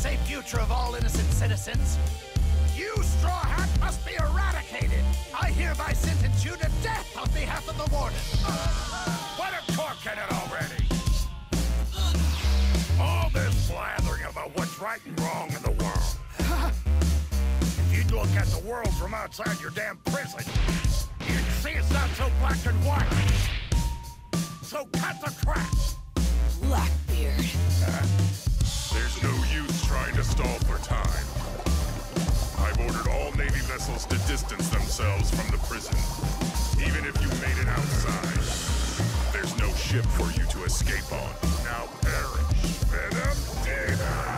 safe future of all innocent citizens. You, Straw Hat, must be eradicated. I hereby sentence you to death on behalf of the Warden. What a cork in it already! All this blathering about what's right and wrong in the world. If you'd look at the world from outside your damn prison, you'd see it's not so black and white. So cut the crap! Blackbeard. There's no use trying to stall for time. I've ordered all Navy vessels to distance themselves from the prison. Even if you made it outside, there's no ship for you to escape on. Now perish, Venom Data!